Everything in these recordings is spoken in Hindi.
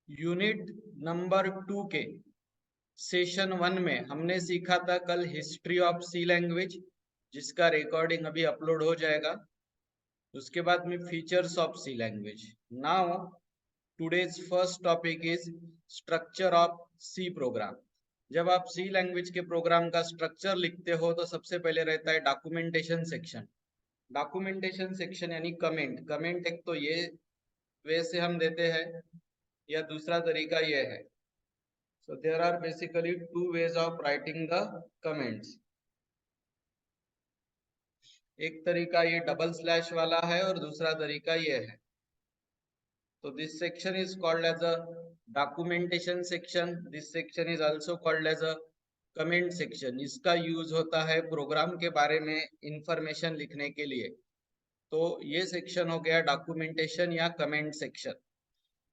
यूनिट नंबर 2 के सेशन 1 में हमने सीखा था कल हिस्ट्री ऑफ सी लैंग्वेज, जिसका रिकॉर्डिंग अभी अपलोड हो जाएगा। उसके बाद में features of C language. Now today's first topic is structure of C program. जब आप सी लैंग्वेज के प्रोग्राम का स्ट्रक्चर लिखते हो तो सबसे पहले रहता है डॉक्यूमेंटेशन सेक्शन। डॉक्यूमेंटेशन सेक्शन यानी कमेंट। कमेंट एक तो ये वे से हम देते हैं, या दूसरा तरीका ये है। So there are basically two ways of writing the comments. एक तरीका ये डबल स्लैश वाला है और दूसरा तरीका ये है। So this section is called as a documentation section. This section is also called as a comment section. इसका यूज होता है प्रोग्राम के बारे में इंफॉर्मेशन लिखने के लिए। तो ये सेक्शन हो गया डॉक्यूमेंटेशन या कमेंट सेक्शन।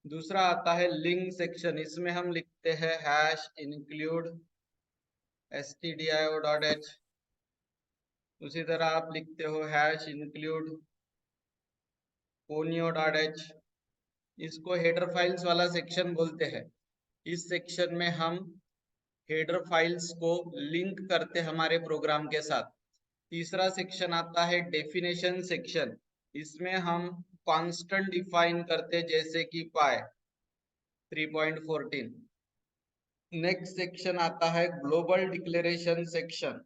दूसरा आता है लिंक सेक्शन। इसमें हम लिखते हैं हैश इंक्लूड stdio.h। उसी तरह आप लिखते हो हैश इंक्लूड conio.h। इसको हेडर फाइल्स वाला सेक्शन बोलते हैं। इस सेक्शन में हम हेडर फाइल्स को लिंक करते हमारे प्रोग्राम के साथ। तीसरा सेक्शन आता है डेफिनेशन सेक्शन। इसमें हम कांस्टेंट डिफाइन करते जैसे कि पाई 3.14। नेक्स्ट सेक्शन आता है global declaration section.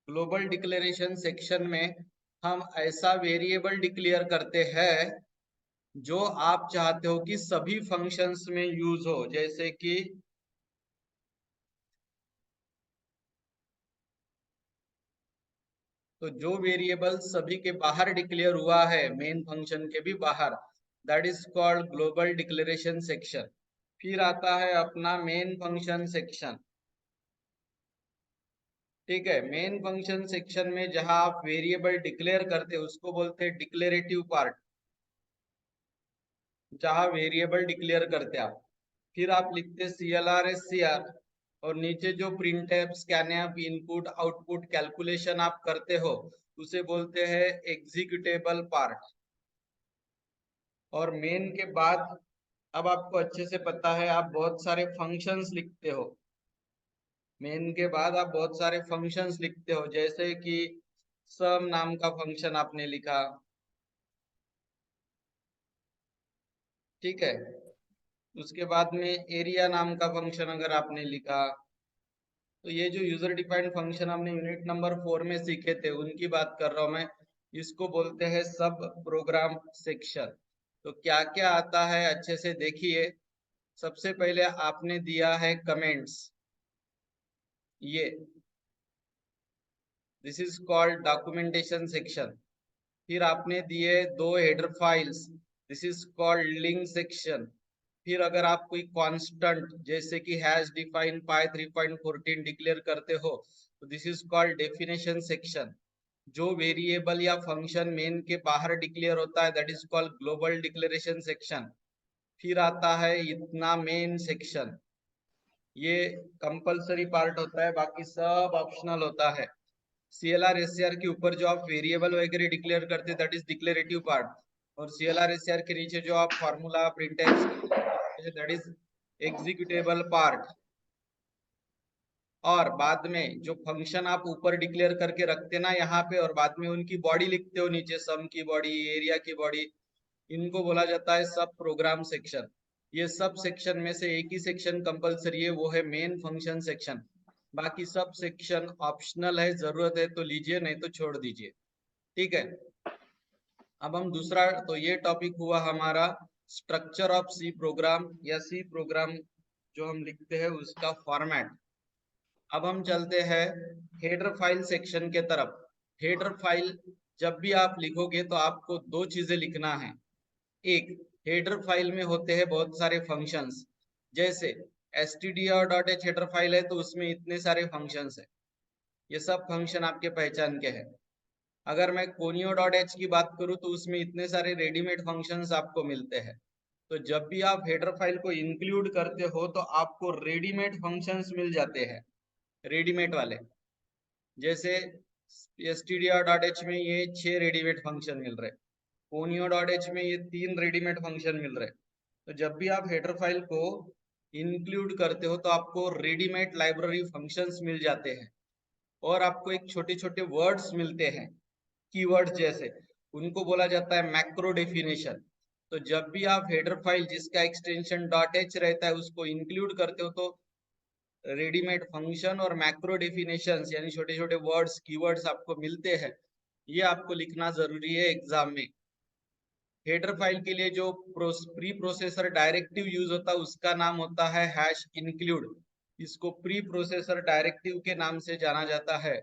Global declaration section में हम ऐसा वेरिएबल डिक्लेयर करते हैं जो आप चाहते हो कि सभी फंक्शंस में यूज हो। जैसे कि तो जो वेरिएबल सभी के बाहर डिक्लेयर हुआ है, मेन फंक्शन के भी बाहर, that is called global declaration section. फिर आता है अपना मेन फंक्शन सेक्शन। ठीक है, मेन फंक्शन सेक्शन में जहां आप वेरिएबल डिक्लेयर करते उसको बोलते हैं डिक्लेरेटिव पार्ट, जहां वेरिएबल डिक्लेयर करते आप। फिर आप लिखते CLR SCR, और नीचे जो print F scanf input output calculation आप करते हो उसे बोलते हैं एग्जीक्यूटेबल पार्ट। और मेन के बाद अब आपको अच्छे से पता है, आप बहुत सारे फंक्शंस लिखते हो। मेन के बाद आप बहुत सारे फंक्शंस लिखते हो, जैसे कि सम नाम का फंक्शन आपने लिखा। ठीक है, उसके बाद में एरिया नाम का फंक्शन अगर आपने लिखा। तो ये जो यूजर डिफाइंड फंक्शन हमने यूनिट नंबर 4 में सीखे थे उनकी बात कर रहा हूं मैं। इसको बोलते हैं सब प्रोग्राम सेक्शन। तो क्या क्या आता है अच्छे से देखिए। सबसे पहले आपने दिया है कमेंट्स, ये this is called documentation section. फिर आपने दिए दो header files, this is called link section. फिर अगर आप कोई कांस्टेंट जैसे कि हैश डिफाइन पाई 3.14 डिक्लेयर करते हो तो this is called definition section. जो वेरिएबल या फंक्शन मेन के बाहर डिक्लेयर होता है that is called global declaration section. फिर आता है इतना मेन सेक्शन, ये कंपलसरी पार्ट होता है, बाकी सब ऑप्शनल होता है। CLR SCR के ऊपर जो आप वेरिएबल वगैरह डिक्लेयर करते हैं दैट इज डिक्लेरेटिव पार्ट, और CLR SCR के नीचे जो आप formula print that is executable part. और बाद में जो फंक्शन आप ऊपर डिक्लेयर करके रखते ना यहाँ पे, और बाद में उनकी बॉडी लिखते हो नीचे, सम की बॉडी, एरिया की बॉडी, इनको बोला जाता है सब प्रोग्राम सेक्शन। ये सब सेक्शन में से एक ही सेक्शन कंपलसरी है, वो है मेन फंक्शन सेक्शन। बाकी सब सेक्शन ऑप्शनल है, जरूरत है तो लीजिए नहीं तो छोड़ दीजिए। ठीक है, अब हम दूसरा, तो ये टॉपिक हुआ हमारा स्ट्रक्चर ऑफ सी प्रोग्राम या सी प्रोग्राम जो हम लिखते हैं उसका फॉर्मेट। अब हम चलते हैं हेडर फाइल सेक्शन के तरफ। हेडर फाइल जब भी आप लिखोगे तो आपको दो चीजें लिखना है। एक, हेडर फाइल में होते हैं बहुत सारे फंक्शंस, जैसे stdio.h हेडर फाइल है तो उसमें इतने सारे फंक्शंस है, ये सब फंक्शन आपके पहचान के हैं। अगर मैं conio.h की बात करूं तो उसमें इतने सारे रेडीमेड फंक्शंस आपको मिलते हैं। तो जब भी आप हेडर फाइल को इंक्लूड करते हो तो आपको रेडीमेड फंक्शंस मिल जाते हैं, रेडीमेड वाले। जैसे stdio.h में ये 6 रेडीमेड फंक्शन मिल रहे, conio.h में ये 3 रेडीमेड फंक्शन मिल रहे। तो जब भी आप हेडर फाइल को इंक्लूड करते हो तो आपको रेडीमेड लाइब्रेरी फंक्शंस मिल जाते हैं और आपको एक छोटे छोटे वर्ड्स मिलते हैं कीवर्ड जैसे, उनको बोला जाता है मैक्रो डेफिनेशन। तो जब भी आप हेडर फाइल जिसका एक्सटेंशन .h रहता है उसको इंक्लूड करते हो तो रेडीमेड फंक्शन और मैक्रो डेफिनेशंस यानी छोटे छोटे वर्ड्स कीवर्ड्स आपको मिलते हैं। ये आपको लिखना जरूरी है एग्जाम में। हेडर फाइल के लिए जो प्री प्रोसेसर डायरेक्टिव यूज होता है उसका नाम होता है हैश इंक्लूड। इसको प्री प्रोसेसर डायरेक्टिव के नाम से जाना जाता है।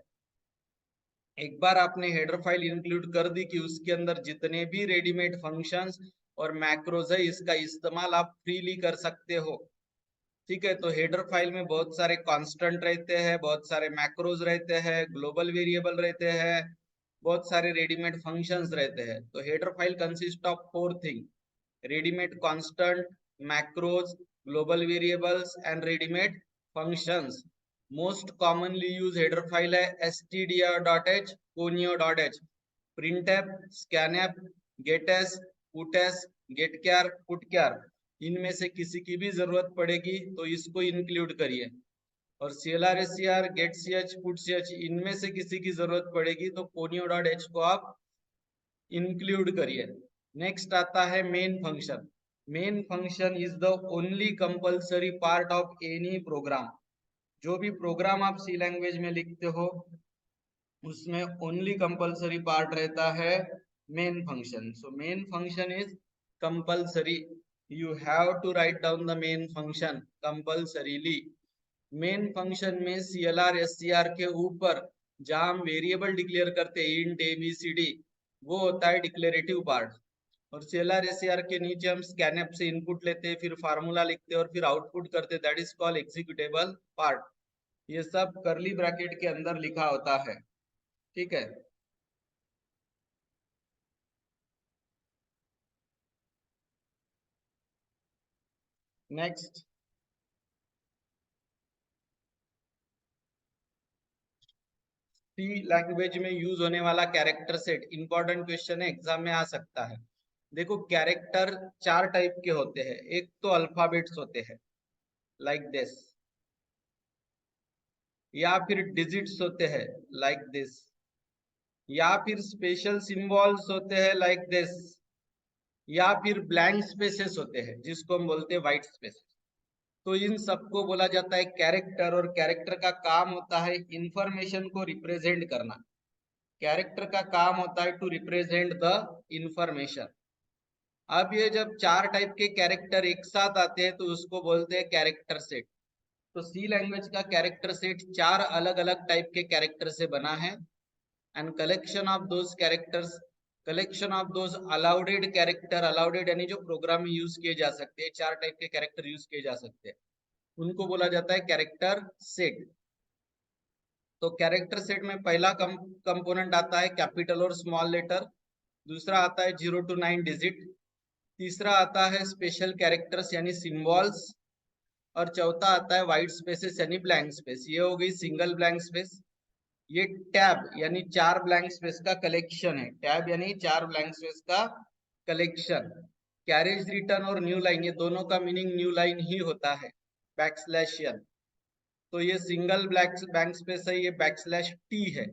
एक बार आपने हेडर फाइल इंक्लूड कर दी कि उसके अंदर जितने भी रेडीमेड फंक्शंस और मैक्रोज है इसका इस्तेमाल आप फ्रीली कर सकते हो। ठीक है, तो हेडर फाइल में बहुत सारे कांस्टेंट रहते हैं, बहुत सारे मैक्रोज रहते हैं, ग्लोबल वेरिएबल रहते हैं, बहुत सारे रेडीमेड फंक्शंस रहते हैं। तो header file consist of 4 thing: readymade constant, macros, global variables and readymade functions. Most commonly use header file है stdio.h, conio.h, printf, scanf, getS, putS, getchar, putchar। इनमें से किसी की भी जरूरत पड़ेगी तो इसको इंक्लूड करिए। और CLR, getch, putch इनमें से किसी की जरूरत पड़ेगी तो conio.h को आप इंक्लूड करिए। नेक्स्ट आता है main function. Main function is the only compulsory part of any program. जो भी प्रोग्राम आप सी लैंग्वेज में लिखते हो उसमें ओनली कंपल्सरी पार्ट रहता है main function. So main function is compulsory. You have to write down the main function compulsorily. Main function में CLR SCR के ऊपर जहां हम वेरिएबल डिक्लेयर करते हैं इंट ABCD, वो होता है डिक्लेरेटिव पार्ट। और CLR SCR के नीचे हम स्कैनफ से इनपुट लेते हैं, फिर फार्मूला लिखते हैं और फिर आउटपुट करते हैं, that is called executable part. ये सब करली ब्रैकेट के अंदर लिखा होता है। ठीक है, नेक्स्ट सी लैंग्वेज में यूज होने वाला कैरेक्टर सेट इंपॉर्टेंट क्वेश्चन है, एग्जाम में आ सकता है। देखो कैरेक्टर 4 टाइप के होते हैं। एक तो अल्फाबेट्स होते हैं लाइक दिस, या फिर डिजिट्स होते हैं लाइक दिस, या फिर स्पेशल सिंबल्स होते हैं लाइक दिस, या फिर ब्लैंक स्पेसेस होते हैं जिसको हम बोलते हैं व्हाइट स्पेस। तो इन सबको बोला जाता है कैरेक्टर, और कैरेक्टर का काम होता है इंफॉर्मेशन को रिप्रेजेंट करना। कैरेक्टर का काम होता है टू रिप्रेजेंट द इंफॉर्मेशन। अब ये जब 4 टाइप के कैरेक्टर एक साथ आते हैं तो उसको बोलते हैं कैरेक्टर सेट। तो सी लैंग्वेज का कैरेक्टर सेट 4 अलग अलग टाइप के कैरेक्टर से बना है। And collection of those characters, collection of those allowed character, allowed यानी जो प्रोग्राम में यूज किए जा सकते हैं, 4 टाइप के कैरेक्टर यूज किए जा सकते हैं, उनको बोला जाता है कैरेक्टर सेट। तो कैरेक्टर सेट में पहला कंपोनेंट आता है कैपिटल और स्मॉल लेटर, दूसरा आता है 0 to 9 डिजिट, तीसरा आता है स्पेशल कैरेक्टर्स यानी सिंबल्स, और चौथा आता है व्हाइट स्पेसेस यानी ब्लैंक स्पेस। ये हो गई सिंगल ब्लैंक स्पेस। ये टैब यानी 4 ब्लैंक स्पेस का कलेक्शन है। टैब यानी 4 ब्लैंक स्पेस का कलेक्शन। कैरेज रिटर्न और न्यू लाइन, ये दोनों का मीनिंग न्यू लाइन ही होता है, बैकस्लैश n। तो ये सिंगल ब्लैंक स्पेस है, ये बैकस्लैश t है,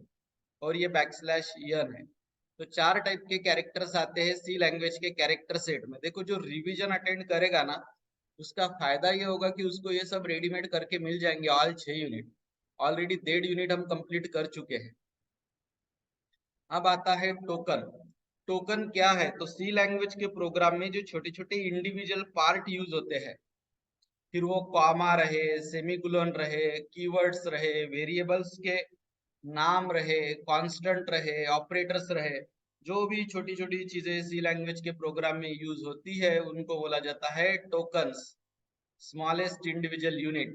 और ये बैकस्लैश n है। तो 4 टाइप के कैरेक्टर्स आते हैं सी लैंग्वेज के कैरेक्टर सेट में। देखो जो रिवीजन अटेंड करेगा ना उसका फायदा ये होगा कि उसको ये सब रेडीमेड करके मिल जाएंगे ऑल 6 यूनिट। ऑलरेडी 1.5 यूनिट हम कंप्लीट कर चुके हैं। अब आता है टोकन। टोकन क्या है? तो सी लैंग्वेज के प्रोग्राम में जो छोटे छोटे इंडिविजुअल पार्ट यूज होते हैं, फिर वो कॉमा रहे, सेमीकोलन रहे, कीवर्ड्स रहे, वेरिएबल्स के नाम रहे, कांस्टेंट रहे, ऑपरेटर्स रहे, जो भी छोटी छोटी चीजें सी लैंग्वेज के प्रोग्राम में यूज होती है उनको बोला जाता है tokens, smallest individual unit.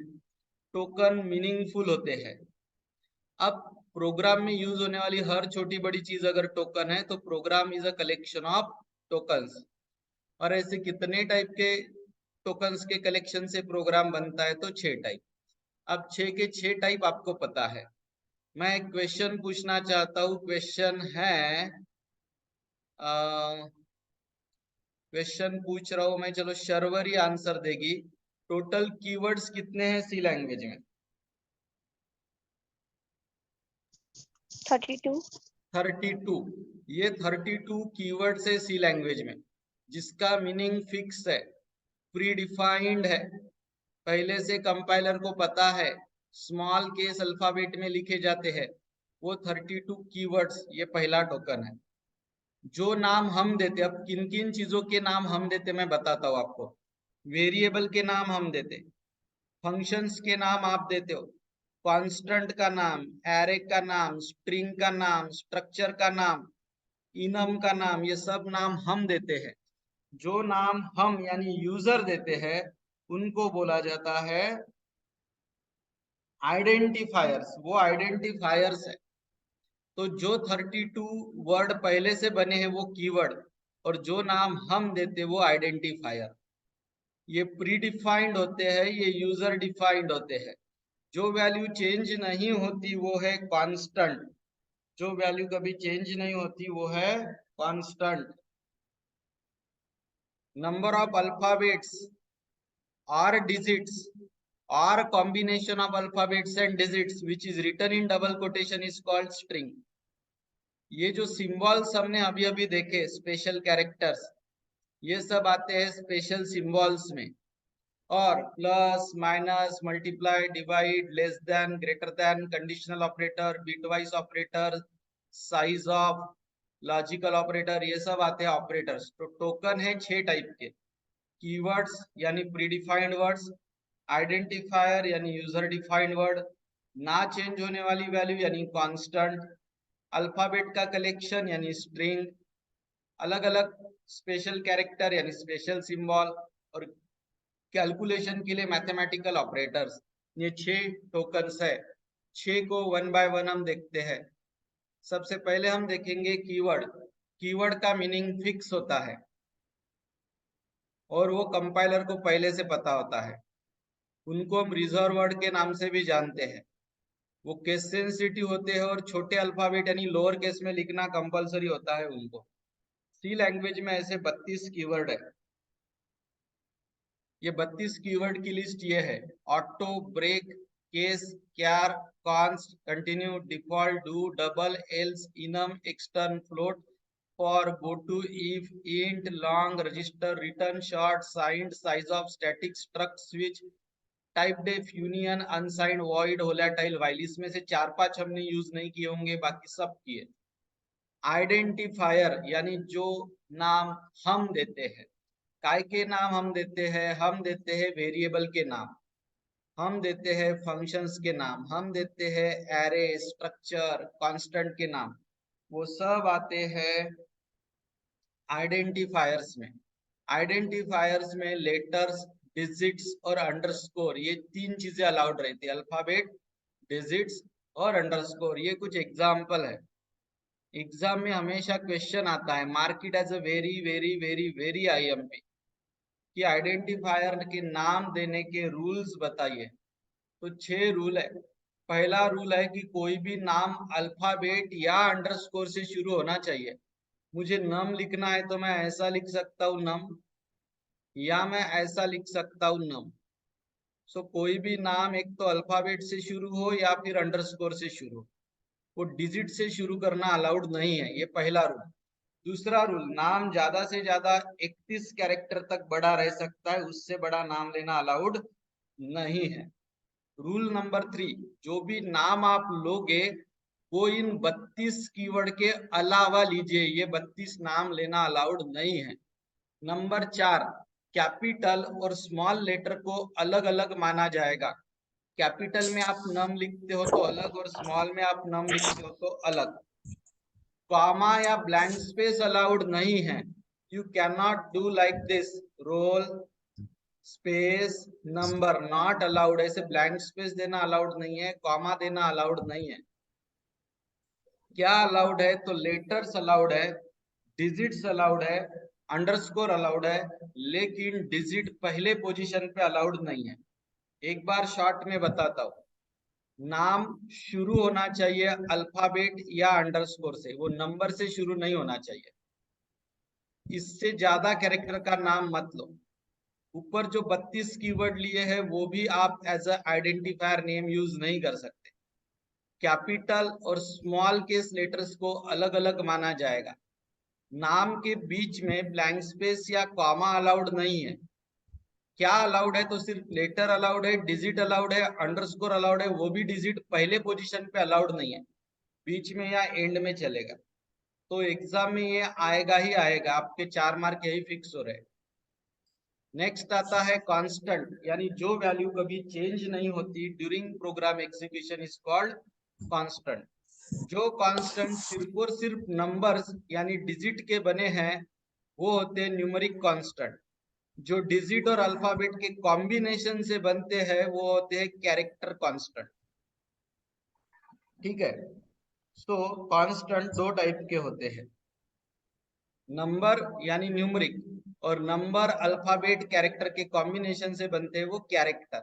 Token meaningful होते हैं। अब प्रोग्राम में यूज होने वाली हर छोटी बड़ी चीज अगर टोकन है तो program is a collection of tokens. और ऐसे कितने टाइप के टोकन्स के कलेक्शन से प्रोग्राम बनता है? तो 6 टाइप। अब 6 के 6 टाइप आपको पता है। मैं एक क्वेश्चन पूछना चाहता हूँ। क्वेश्चन है क्वेश्चन पूछ रहा हूं मैं, चलो शर्वरी आंसर देगी। टोटल कीवर्ड्स कितने हैं सी लैंग्वेज में? 32। 32। ये 32 कीवर्ड्स है सी लैंग्वेज में, जिसका मीनिंग फिक्स है, प्री डिफाइंड है, पहले से कंपाइलर को पता है, स्मॉल केस अल्फाबेट में लिखे जाते हैं। वो 32 कीवर्ड्स, ये पहला टोकन है। जो नाम हम देते, अब किन किन चीजों के नाम हम देते मैं बताता हूँ आपको। वेरिएबल के नाम हम देते, फंक्शंस के नाम आप देते हो, कांस्टेंट का नाम, एरे का नाम, स्ट्रिंग का नाम, स्ट्रक्चर का नाम, इनम का नाम, ये सब नाम हम देते हैं। जो नाम हम यानी यूजर देते हैं उनको बोला जाता है आइडेंटिफायर्स। वो आइडेंटिफायर्स है। तो जो 32 वर्ड पहले से बने हैं वो कीवर्ड, और जो नाम हम देते वो आइडेंटिफायर। ये प्री डिफाइंड होते हैं, ये यूजर डिफाइंड होते हैं। जो वैल्यू चेंज नहीं होती वो है कांस्टेंट। जो वैल्यू कभी चेंज नहीं होती वो है constant. Number of alphabets or digits or combination of alphabets and digits which is written in double quotation is called string. ये जो सिंबल्स हमने अभी अभी देखे, स्पेशल कैरेक्टर्स, ये सब आते हैं स्पेशल सिंबल्स में। और plus, minus, multiply, divide, less than, greater than, conditional operator, bitwise operator, size of, logical operator, ये सब आते हैं ऑपरेटर्स। तो टोकन है 6 टाइप के। कीवर्ड्स यानी प्रीडिफाइंड वर्ड्स, आइडेंटिफायर यानी यूजर डिफाइंड वर्ड, ना चेंज होने वाली वैल्यू यानी कांस्टेंट, अल्फाबेट का कलेक्शन यानी स्ट्रिंग, अलग अलग स्पेशल कैरेक्टर यानी स्पेशल सिंबल, और कैलकुलेशन के लिए मैथमेटिकल ऑपरेटर्स। ये 6 टोकन्स है। 6 को वन बाय वन हम देखते हैं। सबसे पहले हम देखेंगे कीवर्ड। कीवर्ड का मीनिंग फिक्स होता है और वो कंपाइलर को पहले से पता होता है। उनको हम रिजर्व वर्ड के नाम से भी जानते हैं। वो केस सेंसिटिव होते हैं और छोटे अल्फाबेट यानी लोअर केस में लिखना कंपलसरी होता है उनको। सी लैंग्वेज में ऐसे 32 कीवर्ड है। ये 32 कीवर्ड की लिस्ट ये है: auto, break, case, char, const, continue, default, do, double, else, enum, extern, float, for, goto, if, int, long, register, return, short, signed, sizeof, static, struct, switch, typedef, union, unsigned, void, volatile, while. इसमें से 4-5 हमने यूज नहीं किए होंगे, बाकी सब किए। आइडेंटिफायर यानी जो नाम हम देते हैं। काय के नाम हम देते हैं? हम देते हैं वेरिएबल के नाम, हम देते हैं फंक्शंस के नाम, हम देते हैं एरे, स्ट्रक्चर, कांस्टेंट के नाम। वो सब आते हैं आइडेंटिफायर्स में। आइडेंटिफायर्स में लेटर्स, डिजिट्स और अंडरस्कोर, ये 3 चीजें अलाउड रहती है। अल्फाबेट, डिजिट्स और अंडरस्कोर। ये कुछ एग्जाम्पल है। एग्जाम में हमेशा क्वेश्चन आता है, mark it as a very very very very IMP, कि आइडेंटिफायर के नाम देने के रूल्स बताइए। तो 6 रूल है। पहला रूल है कि कोई भी नाम अल्फाबेट या अंडरस्कोर से शुरू होना चाहिए। मुझे नम लिखना है तो मैं ऐसा लिख सकता हूँ नम, या मैं ऐसा लिख सकता हूँ नम। सो कोई भी नाम एक तो अल्फाबेट से शुरू हो या फिर अंडरस्कोर से शुरू हो। वो डिजिट से शुरू करना अलाउड नहीं है, ये पहला रूल। दूसरा रूल, नाम ज्यादा से ज्यादा 31 कैरेक्टर तक बड़ा रह सकता है, उससे बड़ा नाम लेना अलाउड नहीं है। रूल नंबर 3, जो भी नाम आप लोगे वो इन 32 कीवर्ड के अलावा लीजिए। ये 32 नाम लेना अलाउड नहीं है। नंबर 4, कैपिटल और स्मॉल लेटर को अलग अलग माना जाएगा। कैपिटल में आप नम लिखते हो तो अलग, और स्मॉल में आप नम लिखते हो तो अलग। कॉमा या ब्लैंक स्पेस अलाउड नहीं है। You can not do like this, roll space number not allowed. ऐसे ब्लैंक स्पेस देना अलाउड नहीं है, कॉमा देना अलाउड नहीं है। क्या अलाउड है? तो लेटर्स अलाउड है, डिजिट्स अलाउड है, अंडरस्कोर अलाउड है, लेकिन डिजिट पहले पोजीशन पे अलाउड नहीं है। एक बार शॉर्ट में बताता हूँ। नाम शुरू होना चाहिए अल्फाबेट या अंडरस्कोर से, वो नंबर से शुरू नहीं होना चाहिए। इससे ज्यादा कैरेक्टर का नाम मत लो। ऊपर जो 32 कीवर्ड लिए हैं वो भी आप as a identifier name use नहीं कर सकते। कैपिटल और स्मॉल केस लेटर्स को अलग अलग माना जाएगा। नाम के बीच में ब्लैंक स्पेस या कॉमा अलाउड नहीं है। क्या अलाउड है तो सिर्फ लेटर अलाउड है, डिजिट अलाउड है, अंडरस्कोर अलाउड है, वो भी डिजिट पहले पोजीशन पे अलाउड नहीं है, बीच में या एंड में चलेगा। तो एग्जाम में ये आएगा ही आएगा, आपके 4 मार्क यही फिक्स हो रहे। नेक्स्ट आता है कांस्टेंट, यानी जो वैल्यू कभी चेंज नहीं होती during program execution is called constant. जो कांस्टेंट सिर्फ और सिर्फ नंबर्स यानी डिजिट के बने हैं वो होते हैं न्यूमेरिक कांस्टेंट। जो डिजिट और अल्फाबेट के कॉम्बिनेशन से बनते हैं वो होते हैं कैरेक्टर कांस्टेंट। ठीक है, सो कांस्टेंट दो टाइप के होते हैं, नंबर यानी न्यूमेरिक, और नंबर अल्फाबेट कैरेक्टर के कॉम्बिनेशन से बनते हैं वो कैरेक्टर।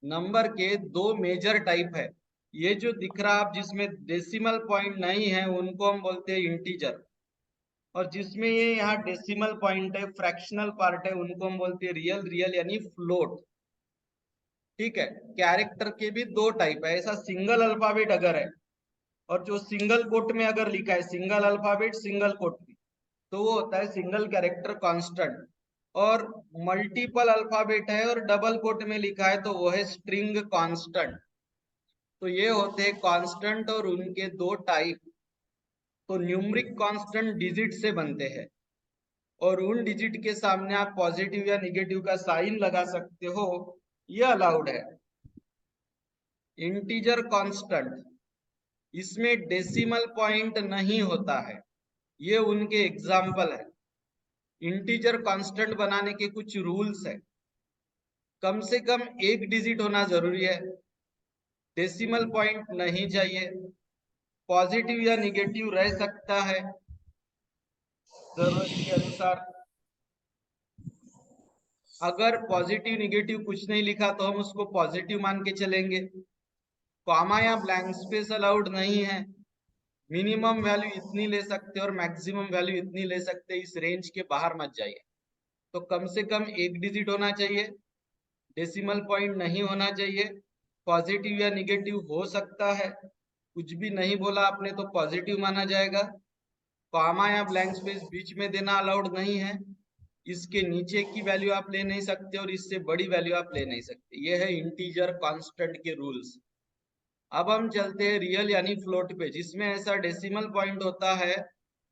नंबर के दो मेजर टाइप है। ये जो दिख रहा आप जिसमें डेसिमल पॉइंट नहीं है उनको हम बोलते हैं इंटीजर, और जिसमें ये यहाँ डेसिमल पॉइंट है, फ्रैक्शनल पार्ट है, उनको हम बोलते हैं रियल, रियल यानी फ्लोट। ठीक है, कैरेक्टर के भी दो टाइप है। ऐसा सिंगल अल्फाबेट अगर है और जो सिंगल कोट में अगर लिखा है, सिंगल अल्फाबेट सिंगल कोट में, तो वो होता है सिंगल कैरेक्टर कांस्टेंट। और मल्टीपल अल्फाबेट है और डबल कोट में लिखा है तो वो है स्ट्रिंग कांस्टेंट। तो ये होते हैं कांस्टेंट और उनके दो टाइप। तो न्यूमरिक कांस्टेंट डिजिट से बनते हैं और उन डिजिट के सामने आप पॉजिटिव या निगेटिव का साइन लगा सकते हो, ये अलाउड है। इंटीजर कांस्टेंट, इसमें डेसिमल पॉइंट नहीं होता है, ये उनके एग्जाम्पल है। इंटीजर कांस्टेंट बनाने के कुछ रूल्स है। कम से कम एक डिजिट होना जरूरी है, डेसिमल पॉइंट नहीं चाहिए, पॉजिटिव या निगेटिव रह सकता है जरूरत के अनुसार। अगर पॉजिटिव निगेटिव कुछ नहीं लिखा तो हम उसको पॉजिटिव मान के चलेंगे। कॉमा या ब्लैंक स्पेस अलाउड नहीं है। मिनिमम वैल्यू इतनी ले सकते और मैक्सिमम वैल्यू इतनी ले सकते, इस रेंज के बाहर मत जाइए। तो कम से कम एक डिजिट होना चाहिए, डेसिमल पॉइंट नहीं होना चाहिए, पॉजिटिव या निगेटिव हो सकता है, कुछ भी नहीं बोला आपने तो पॉजिटिव माना जाएगा। कॉमा या ब्लैंक स्पेस बीच में देना अलाउड नहीं है। इसके नीचे की वैल्यू आप ले नहीं सकते और इससे बड़ी वैल्यू आप ले नहीं सकते। ये है इंटीजर कांस्टेंट के रूल्स। अब हम चलते हैं रियल यानी फ्लोट पे, जिसमें ऐसा डेसिमल पॉइंट होता है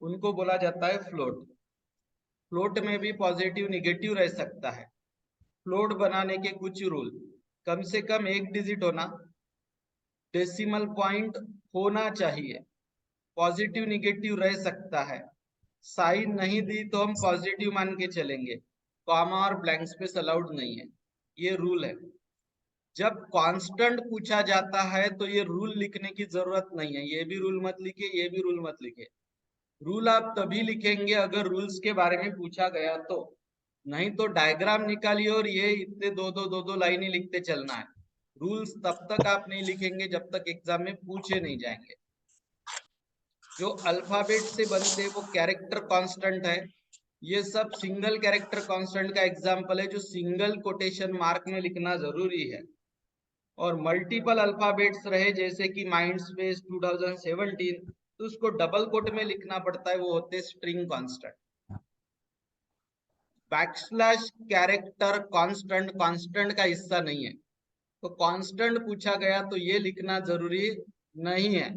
उनको बोला जाता है फ्लोट। फ्लोट में भी पॉजिटिव निगेटिव रह सकता है। फ्लोट बनाने के कुछ रूल, कम से कम एक डिजिट होना, डेसिमल पॉइंट होना चाहिए, पॉजिटिव निगेटिव रह सकता है, साइन नहीं दी तो हम पॉजिटिव मान के चलेंगे, कॉमा और ब्लैंक स्पेस अलाउड नहीं है। ये रूल है। जब कांस्टेंट पूछा जाता है तो ये रूल लिखने की जरूरत नहीं है, ये भी रूल मत लिखिए, ये भी रूल मत लिखिए। रूल आप तभी लिखेंगे अगर रूल्स के बारे में पूछा गया तो, नहीं तो डायग्राम निकालिए और ये इतने दो दो लाइनें लिखते चलना है। रूल्स तब तक आप नहीं लिखेंगे जब तक एग्जाम में पूछे नहीं जाएंगे। जो अल्फाबेट से बनते हैं वो कैरेक्टर कांस्टेंट है। ये सब सिंगल कैरेक्टर कांस्टेंट का एग्जाम्पल है जो सिंगल कोटेशन मार्क में लिखना जरूरी है। और मल्टीपल अल्फाबेट्स रहे जैसे कि माइंड स्पेस 2017, तो उसको डबल कोट में लिखना पड़ता है, वो होते string constant. Backslash character constant constant का हिस्सा नहीं है, तो कांस्टेंट पूछा गया तो ये लिखना जरूरी नहीं है।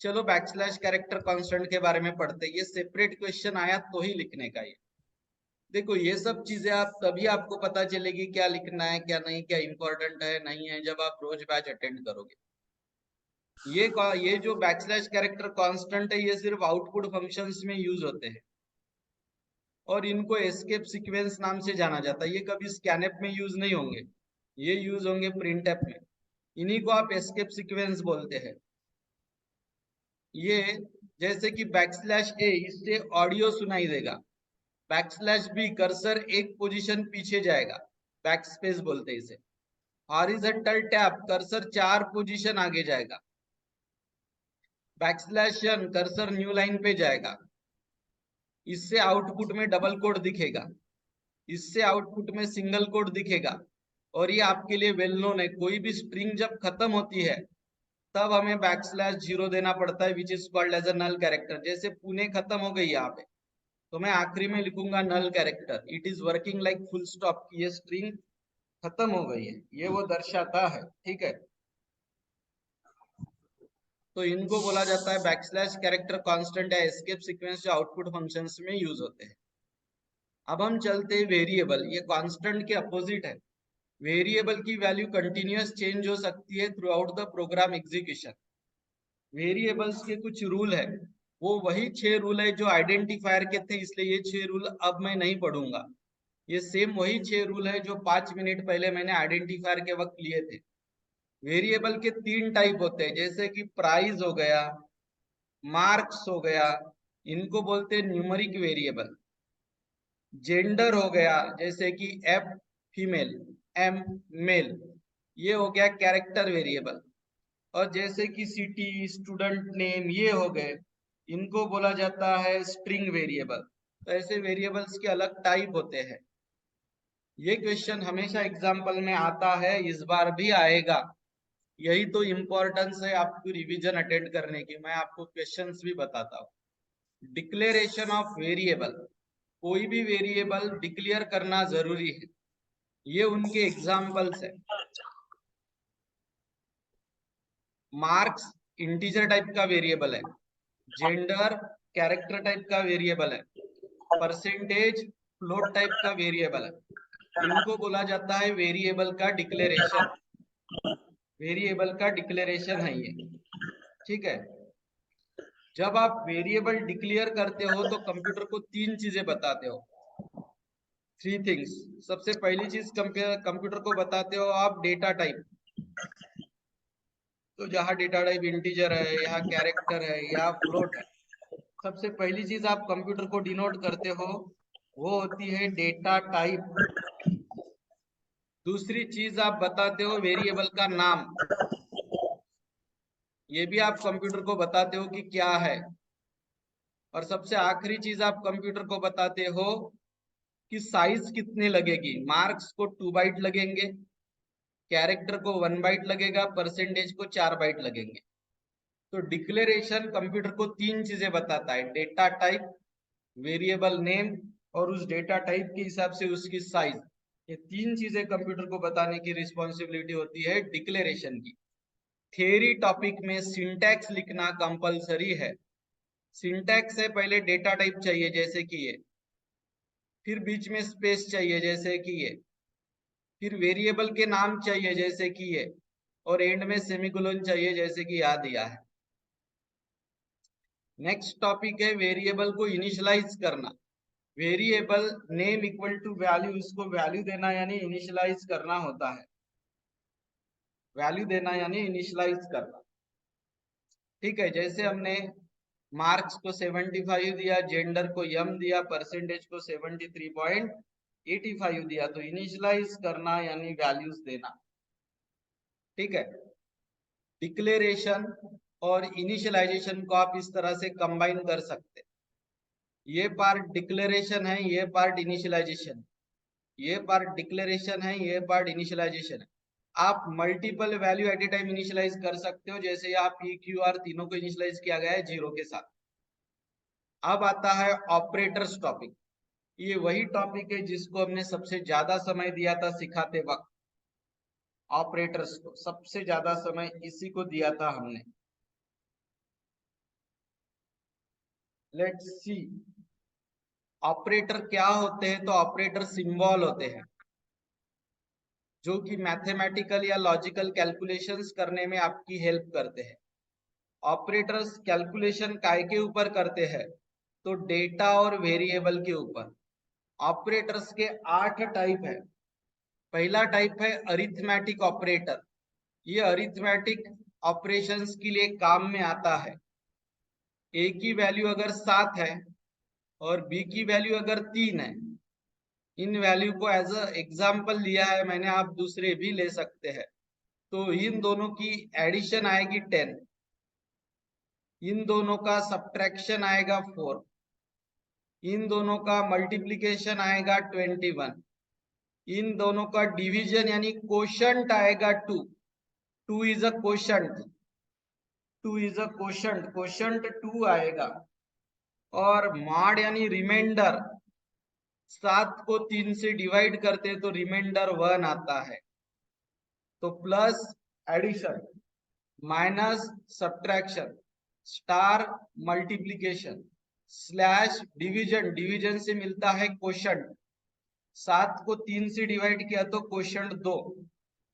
चलो बैकस्लैश कैरेक्टर कांस्टेंट के बारे में पढ़ते, ये सेपरेट क्वेश्चन आया तो ही लिखने का। ये देखो, ये सब चीजें आप तभी आपको पता चलेगी क्या लिखना है क्या नहीं, क्या इंपॉर्टेंट है नहीं है, जब आप रोज बैच अटेंड करोगे। ये जो बैकस्लैश कैरेक्टर कांस्टेंट है ये सिर्फ आउटपुट फंक्शंस में यूज होते हैं और इनको एस्केप सीक्वेंस नाम से जाना जाता है। ये कभी स्कैनएफ में यूज नहीं होंगे, ये यूज होंगे प्रिंटएफ में। इन्हीं को आप एस्केप सीक्वेंस बोलते हैं। ये जैसे कि बैकस्लैश ए, इससे ऑडियो सुनाई देगा। बैकस्लैश बी, कर्सर एक पोजीशन पीछे जाएगा, बैक स्पेस बोलते हैं इसे। हॉरिजॉन्टल टैब, कर्सर 4 पोजीशन आगे जाएगा। Backslash n, cursor new line पे जाएगा। इससे आउटपुट में डबल कोड दिखेगा, इससे आउटपुट में सिंगल कोड दिखेगा। और ये आपके लिए वेल नोन है, कोई भी स्ट्रिंग जब खत्म होती है तब हमें \0 देना पड़ता है, which is called as a null character. जैसे पुणे खत्म हो गई यहाँ पे, तो मैं आखिरी में लिखूंगा null character. It is working like full stop, ये स्ट्रिंग खत्म हो गई है, ये वो दर्शाता है। ठीक है, तो इनको बोला जाता है \कैरेक्टर कांस्टेंट या एस्केप सीक्वेंस, जो आउटपुट फंक्शंस में यूज होते हैं। अब हम चलते हैं वेरिएबल, ये कांस्टेंट के अपोजिट है। वेरिएबल की वैल्यू कंटिन्यूअस चेंज हो सकती है through out the program execution. Variables के कुछ रूल है, वो वही 6 रूल है जो आइडेंटिफायर के थे, इसलिए ये 6 रूल अब मैं नहीं पढ़ूंगा। ये सेम वही 6 रूल है जो 5 मिनट पहले मैंने आइडेंटिफायर के वक्त लिए थे। वेरिएबल के 3 टाइप होते हैं, जैसे कि प्राइस हो गया, मार्क्स हो गया, इनको बोलते हैं न्यूमेरिक वेरिएबल। जेंडर हो गया, जैसे कि F फीमेल, M मेल, ये हो गया कैरेक्टर वेरिएबल। और जैसे कि सिटी, स्टूडेंट नेम, ये हो गए, इनको बोला जाता है स्ट्रिंग वेरिएबल। तो ऐसे वेरिएबल्स के अलग टाइप होते हैं। ये क्वेश्चन हमेशा एग्जाम्पल में आता है, इस बार भी आएगा। यही तो इम्पोर्टेंस है आपको रिवीजन अटेंड करने की। मैं आपको क्वेश्चंस भी बताता हूँ। डिक्लेरेशन ऑफ वेरिएबल, कोई भी वेरिएबल डिक्लेयर करना जरूरी है। ये उनके एग्जाम्पल्स है। मार्क्स इंटीजर टाइप का वेरिएबल है, जेंडर कैरेक्टर टाइप का वेरिएबल है, परसेंटेज फ्लोट टाइप का वेरिएबल है। इनको बोला जाता है वेरिएबल का डिक्लेरेशन। वेरिएबल का डिक्लेरेशन है ये। ठीक है, जब आप वेरिएबल डिक्लेयर करते हो तो कंप्यूटर को 3 चीजें बताते हो, 3 थिंग्स। सबसे पहली चीज कंप्यूटर को बताते हो आप डेटा टाइप। तो जहाँ डेटा टाइप इंटीजर है, यहाँ कैरेक्टर है, यहाँ फ्लोट है, सबसे पहली चीज आप कंप्यूटर को डिनोट करते हो वो होती है डेटा टाइप। दूसरी चीज आप बताते हो वेरिएबल का नाम, ये भी आप कंप्यूटर को बताते हो कि क्या है। और सबसे आखिरी चीज आप कंप्यूटर को बताते हो कि साइज कितने लगेगी। मार्क्स को 2 बाइट लगेंगे, कैरेक्टर को 1 बाइट लगेगा, परसेंटेज को 4 बाइट लगेंगे। तो डिक्लेरेशन कंप्यूटर को 3 चीजें बताता है, डेटा टाइप, वेरिएबल नेम, और उस डेटा टाइप के हिसाब से उसकी साइज। ये 3 चीजें कंप्यूटर को बताने की रिस्पॉन्सिबिलिटी होती है डिक्लेरेशन की। थ्योरी टॉपिक में सिंटैक्स लिखना कंपलसरी है। सिंटैक्स से पहले डेटा टाइप चाहिए जैसे कि ये, फिर बीच में स्पेस चाहिए जैसे कि ये, फिर वेरिएबल के नाम चाहिए जैसे कि ये, और एंड में सेमीकोलन चाहिए जैसे कि याद दिया है। नेक्स्ट टॉपिक है वेरिएबल को इनिशियलाइज करना। Variable name equal to value, इसको वैल्यू देना यानी इनिशियलाइज करना होता है। वैल्यू देना यानी इनिशियलाइज करना। ठीक है, जैसे हमने मार्क्स को 75 दिया, जेंडर को m दिया, परसेंटेज को 73.85 दिया, तो इनिशियलाइज करना यानी वैल्यूज देना। ठीक है, डिक्लेरेशन और इनिशियलाइजेशन को आप इस तरह से कंबाइन कर सकते हैं। ये पार्ट डिक्लेरेशन है, ये पार्ट इनिशियलाइजेशन, ये पार्ट डिक्लेरेशन है, ये पार्ट इनिशियलाइजेशन है। आप multiple value at a time initialize कर सकते हो, जैसे यहाँ पी क्यू आर तीनों को इनिशियलाइज किया गया है 0 के साथ। अब आता है ऑपरेटर्स टॉपिक। ये वही टॉपिक है जिसको हमने सबसे ज्यादा समय दिया था सिखाते वक्त। ऑपरेटर्स को सबसे ज्यादा समय इसी को दिया था हमने। लेट्स सी ऑपरेटर क्या होते हैं। तो ऑपरेटर सिंबल होते हैं जो कि मैथमेटिकल या लॉजिकल कैलकुलेशंस करने में आपकी हेल्प करते हैं। ऑपरेटर्स कैलकुलेशन काय के ऊपर करते हैं, तो डेटा और वेरिएबल के ऊपर। ऑपरेटर्स के 8 टाइप है। पहला टाइप है अरिथमेटिक ऑपरेटर। ये अरिथमेटिक ऑपरेशंस के लिए काम में आता है। ए की वैल्यू अगर 7 है और बी की वैल्यू अगर 3 है, इन वैल्यू को एज अ एग्जाम्पल लिया है मैंने, आप दूसरे भी ले सकते हैं। तो इन दोनों की एडिशन आएगी 10, इन दोनों का सब्ट्रैक्शन आएगा 4, इन दोनों का मल्टीप्लीकेशन आएगा 21, इन दोनों का डिवीजन यानी कोशंट आएगा 2, 2 is a quotient, 2 is a quotient, quotient 2 आएगा। और मॉड यानी रिमाइंडर, 7 को 3 से डिवाइड करते तो रिमाइंडर 1 आता है। तो plus addition, minus subtraction, star multiplication, slash division, division से मिलता है कोशंट, 7 को 3 से डिवाइड किया तो कोशंट 2,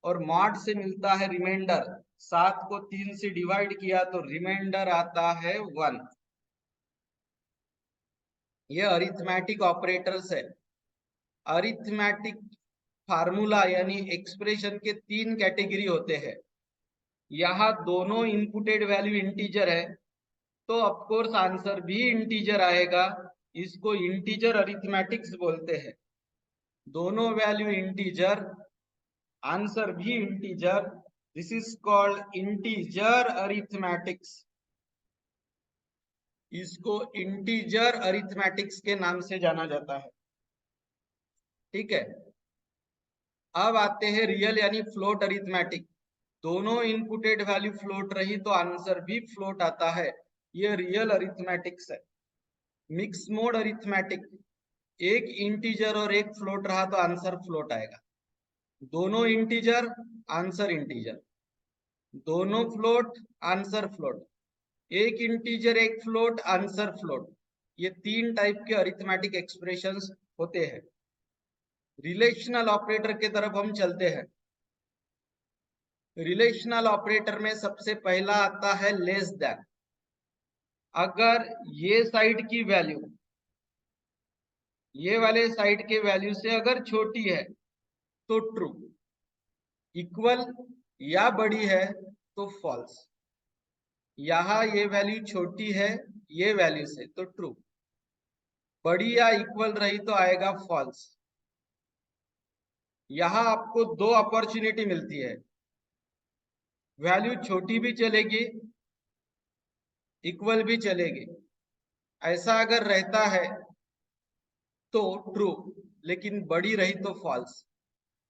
और मॉड से मिलता है रिमाइंडर, 7 को 3 से डिवाइड किया तो रिमाइंडर आता है 1। ये अरिथमेटिक ऑपरेटर्स है। अरिथमेटिक फार्मूला यानी एक्सप्रेशन के 3 कैटेगरी होते हैं। यहाँ दोनों इनपुटेड वैल्यू इंटीजर है तो ऑफकोर्स आंसर भी इंटीजर आएगा, इसको इंटीजर अरिथमेटिक्स बोलते हैं। दोनों वैल्यू इंटीजर, आंसर भी integer, this is called integer arithmetics. इसको इंटीजर अरिथमेटिक्स के नाम से जाना जाता है। ठीक है, अब आते हैं रियल यानी फ्लोट अरिथमेटिक। दोनों इनपुटेड वैल्यू फ्लोट रही तो आंसर भी फ्लोट आता है, ये रियल अरिथमेटिक्स है। मिक्स मोड अरिथमेटिक, एक इंटीजर और एक फ्लोट रहा तो आंसर फ्लोट आएगा। दोनों इंटीजर, आंसर इंटीजर, दोनों फ्लोट, आंसर फ्लोट, एक इंटीजर एक फ्लोट, आंसर फ्लोट। ये 3 टाइप के अरिथमेटिक एक्सप्रेशंस होते हैं। रिलेशनल ऑपरेटर के तरफ हम चलते हैं। रिलेशनल ऑपरेटर में सबसे पहला आता है लेस देन। अगर ये साइड की वैल्यू ये वाले साइड के वैल्यू से अगर छोटी है तो ट्रू, इक्वल या बड़ी है तो फॉल्स। यहां ये वैल्यू छोटी है ये वैल्यू से तो ट्रू, बड़ी या इक्वल रही तो आएगा फॉल्स। यहां आपको 2 अपॉर्चुनिटी मिलती है, वैल्यू छोटी भी चलेगी इक्वल भी चलेगी। ऐसा अगर रहता है तो ट्रू, लेकिन बड़ी रही तो फॉल्स।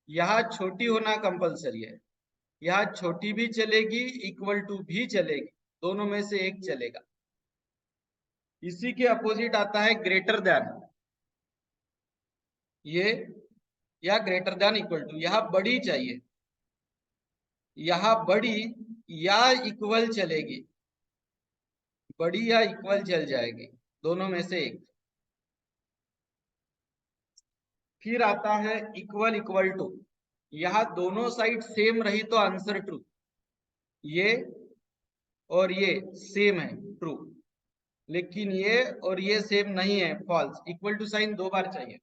यहाँ छोटी होना कंपलसरी है, यहाँ छोटी भी चलेगी इक्वल टू भी चलेगी, दोनों में से एक चलेगा। इसी के अपोजिट आता है ग्रेटर देन, ये या ग्रेटर देन इक्वल टू, यहाँ बड़ी चाहिए, यहाँ बड़ी या इक्वल चलेगी, बड़ी या इक्वल चल जाएगी, दोनों में से एक। फिर आता है इक्वल इक्वल टू, यहाँ दोनों साइड सेम रही तो आंसर ट्रू, ये और ये सेम है ट्रू, लेकिन ये और ये सेम नहीं है फॉल्स। इक्वल टू साइन 2 बार चाहिए।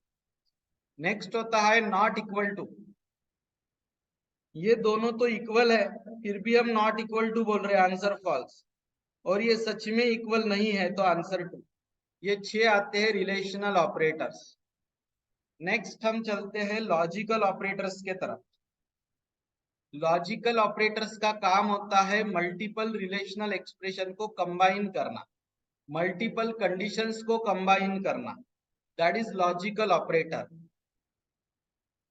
नेक्स्ट होता है नॉट इक्वल टू, ये दोनों तो इक्वल है फिर भी हम नॉट इक्वल टू बोल रहे हैं, आंसर फॉल्स। और ये सच में इक्वल नहीं है तो आंसर ट्रू। ये 6 आते हैं रिलेशनल ऑपरेटर्स। नेक्स्ट हम चलते हैं लॉजिकल ऑपरेटर्स के तरफ। लॉजिकल ऑपरेटर्स का काम होता है मल्टीपल रिलेशनल एक्सप्रेशन को कंबाइन करना, मल्टीपल कंडीशंस को कंबाइन करना, दैट इज लॉजिकल ऑपरेटर।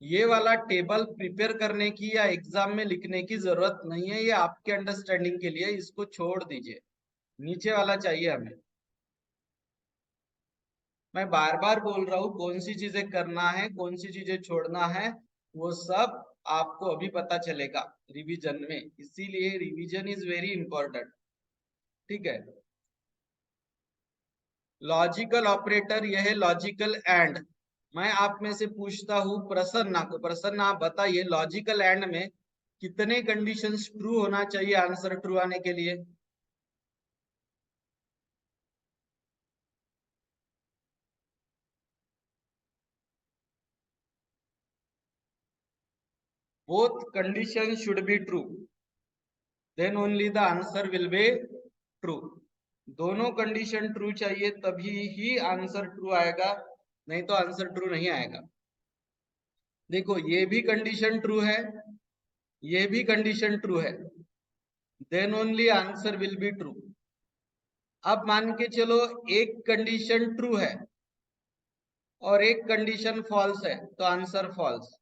ये वाला टेबल प्रिपेयर करने की या एग्जाम में लिखने की जरूरत नहीं है, ये आपके अंडरस्टैंडिंग के लिए, इसको छोड़ दीजिए, नीचे वाला चाहिए हमें। मैं बार बार बोल रहा हूँ कौन सी चीजें करना है कौन सी चीजें छोड़ना है, वो सब आपको अभी पता चलेगा रिवीजन में, इसीलिए रिवीजन इज वेरी इंपॉर्टेंट। ठीक है, लॉजिकल ऑपरेटर यह है लॉजिकल एंड। मैं आप में से पूछता हूँ प्रसन्ना को, प्रसन्ना आप बताइए लॉजिकल एंड में कितने कंडीशंस ट्रू होना चाहिए आंसर ट्रू आने के लिए? Both condition should be true, then only the answer will be true. दोनों कंडीशन ट्रू चाहिए तभी ही आंसर ट्रू आएगा, नहीं तो आंसर ट्रू नहीं आएगा। देखो ये भी कंडीशन ट्रू है, ये भी कंडीशन ट्रू है, then only answer will be true. अब मान के चलो एक कंडीशन ट्रू है और एक कंडीशन फॉल्स है तो आंसर फॉल्स,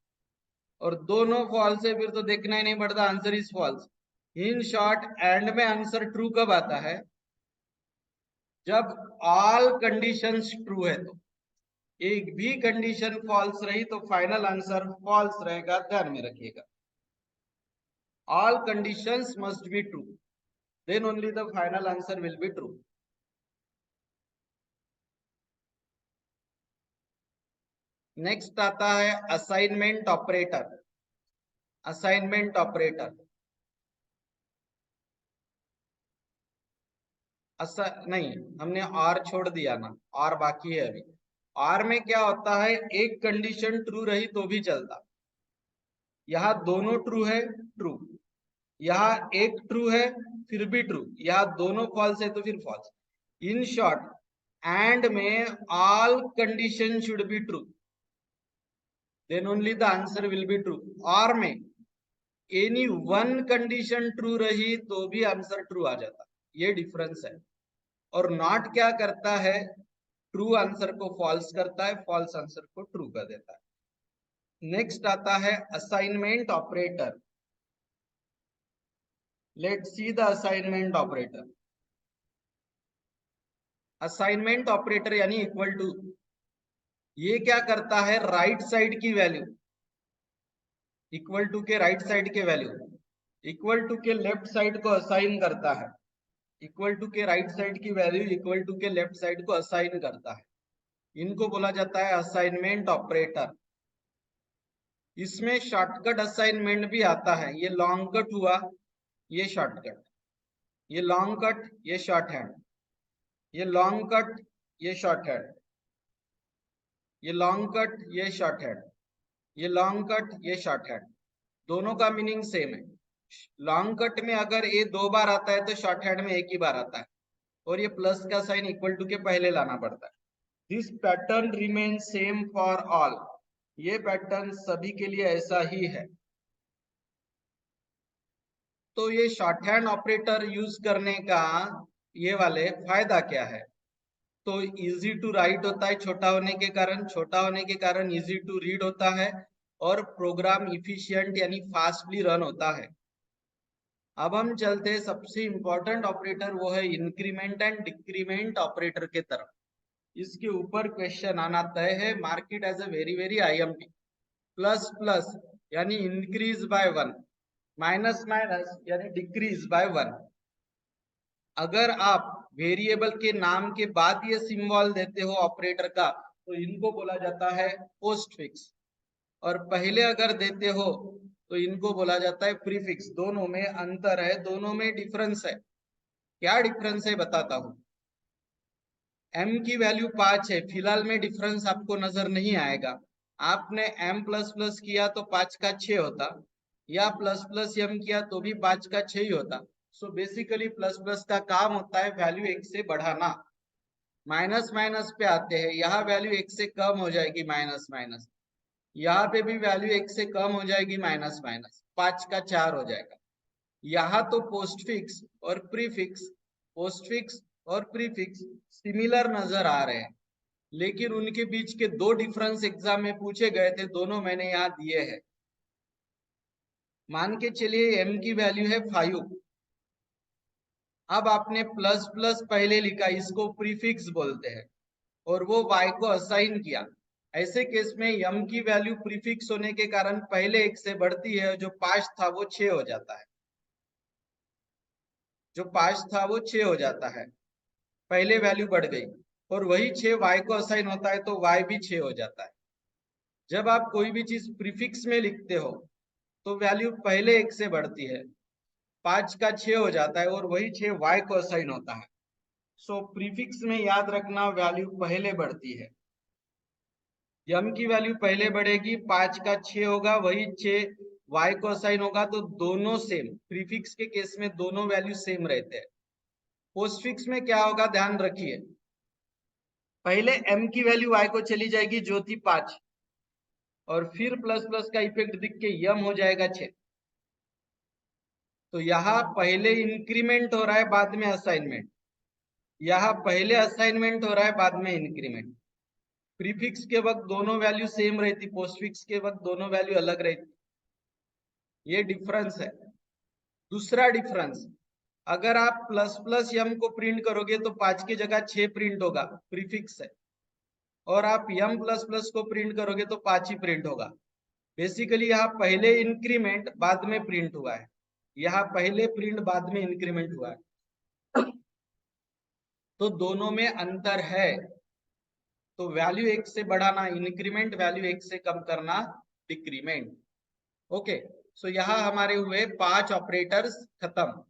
और दोनों फॉल्स है फिर तो देखना ही नहीं पड़ता, answer is false. In short and में आंसर ट्रू कब आता है? जब ऑल कंडीशंस ट्रू है। तो एक भी कंडीशन फॉल्स रही तो फाइनल आंसर फॉल्स रहेगा, ध्यान में रखिएगा। All conditions must be true, then only the final answer will be true. Next आता है असाइनमेंट ऑपरेटर। असाइनमेंट ऑपरेटर नहीं, हमने आर छोड़ दिया ना, आर बाकी है अभी। आर में क्या होता है, एक कंडीशन ट्रू रही तो भी चलता। यहाँ दोनों ट्रू है, ट्रू। यहाँ एक ट्रू है फिर भी ट्रू, यहाँ दोनों फॉल्स है तो फिर फॉल्स। इन शॉर्ट एंड में all condition should be true, then only the answer will be true. और में एनी वन कंडीशन ट्रू रही तो भी आंसर ट्रू आ जाता, ये डिफरेंस है। और नॉट क्या करता है, ट्रू आंसर को फॉल्स करता है, फॉल्स आंसर को ट्रू कर देता है। नेक्स्ट आता है assignment operator. Let's see the assignment operator. Assignment operator यानी इक्वल टू, ये क्या करता है, राइट साइड की वैल्यू, इक्वल टू के राइट साइड के वैल्यू इक्वल टू के लेफ्ट साइड को असाइन करता है। इक्वल टू के राइट साइड की वैल्यू इक्वल टू के लेफ्ट साइड को असाइन करता है, इनको बोला जाता है असाइनमेंट ऑपरेटर। इसमें शॉर्टकट असाइनमेंट भी आता है, ये लॉन्ग कट हुआ, ये शॉर्टकट, ये लॉन्ग कट, ये शॉर्ट हैंड, ये लॉन्ग कट, ये शॉर्ट हैंड, ये लॉन्ग कट, ये शॉर्ट हैंड, ये लॉन्ग कट, ये शॉर्ट हैंड, दोनों का मीनिंग सेम है। लॉन्ग कट में अगर ये 2 बार आता है तो शॉर्ट हैंड में 1 ही बार आता है, और ये प्लस का साइन इक्वल टू के पहले लाना पड़ता है। This pattern remain same for all, ये पैटर्न सभी के लिए ऐसा ही है। तो ये शॉर्ट हैंड ऑपरेटर यूज करने का ये वाले फायदा क्या है, तो इजी टू राइट होता है, छोटा होने के कारण, छोटा होने के कारण इजी टू रीड होता है, और प्रोग्राम इफिशिएंट यानी फास्टली रन होता है। अब हम चलते हैं सबसे इंपॉर्टेंट ऑपरेटर, वो है इंक्रीमेंट एंड डिक्रीमेंट ऑपरेटर के तरफ। इसके ऊपर क्वेश्चन आना तय है, mark it as a very very IMP. Plus plus यानी इंक्रीज बाय 1, माइनस माइनस यानी डिक्रीज बाय 1। अगर आप वेरिएबल के नाम के बाद ये सिंबल देते हो ऑपरेटर का, तो इनको बोला जाता है पोस्ट फिक्स, और पहले अगर देते हो तो इनको बोला जाता है प्रीफिक्स। दोनों में अंतर है, दोनों में डिफरेंस है। क्या डिफरेंस है बताता हूं। m की वैल्यू 5 है, फिलहाल में डिफरेंस आपको नजर नहीं आएगा। आपने m प्लस प्लस किया तो 5 का 6 होता, या प्लस प्लस m किया तो भी 5 का 6 ही होता। सो बेसिकली प्लस प्लस का काम होता है वैल्यू 1 से बढ़ाना। माइनस माइनस पे आते हैं, यहाँ वैल्यू 1 से कम हो जाएगी, माइनस माइनस, यहाँ पे भी वैल्यू 1 से कम हो जाएगी, माइनस माइनस, 5 का 4 हो जाएगा। यहाँ तो पोस्ट फिक्स और प्रीफिक्स, पोस्ट फिक्स और प्रीफिक्स सिमिलर नजर आ रहे हैं, लेकिन उनके बीच के 2 डिफरेंस एग्जाम में पूछे गए थे, दोनों मैंने यहाँ दिए हैं। मान के चलिए m की वैल्यू है 5, अब आपने प्लस प्लस पहले लिखा, इसको प्रीफिक्स बोलते हैं, और वो y को असाइन किया। ऐसे केस में m की वैल्यू प्रीफिक्स होने के कारण पहले 1 से बढ़ती है, जो 5 था वो 6 हो जाता है, जो 5 था वो 6 हो जाता है, पहले वैल्यू बढ़ गई। और वही 6 y को असाइन होता है तो y भी 6 हो जाता है। जब आप कोई भी चीज प्रीफिक्स में लिखते हो तो वैल्यू पहले 1 से बढ़ती है, 5 का 6 हो जाता है, और वही 6 y को असाइन होता है। सो प्रीफिक्स में याद रखना वैल्यू पहले बढ़ती है। m की वैल्यू पहले बढ़ेगी, 5 का 6 होगा, वही 6 y को असाइन होगा, तो दोनों सेम, प्रीफिक्स के केस में दोनों वैल्यू सेम रहते हैं। पोस्टफिक्स में क्या होगा ध्यान रखिए, पहले m की वैल्यू y को चली जाएगी जो थी 5, और फिर प्लस प्लस का इफेक्ट दिख के m हो जाएगा 6। तो यहाँ पहले इंक्रीमेंट हो रहा है बाद में असाइनमेंट, यहाँ पहले असाइनमेंट हो रहा है बाद में इंक्रीमेंट। प्रीफिक्स के वक्त दोनों वैल्यू सेम रहती, पोस्टफिक्स के वक्त दोनों वैल्यू अलग रहती। ये डिफरेंस है। दूसरा डिफरेंस, अगर आप प्लस प्लस यम को प्रिंट करोगे तो 5 की जगह 6 प्रिंट होगा, प्रीफिक्स है। और आप यम प्लस प्लस को प्रिंट करोगे तो 5 ही प्रिंट होगा। बेसिकली यहाँ पहले इंक्रीमेंट बाद में प्रिंट हुआ है, यहाँ पहले प्रिंट बाद में इंक्रीमेंट हुआ है। तो दोनों में अंतर है। तो वैल्यू 1 से बढ़ाना इंक्रीमेंट, वैल्यू 1 से कम करना डिक्रीमेंट। ओके, सो यहाँ हमारे हुए 5 ऑपरेटर्स खत्म।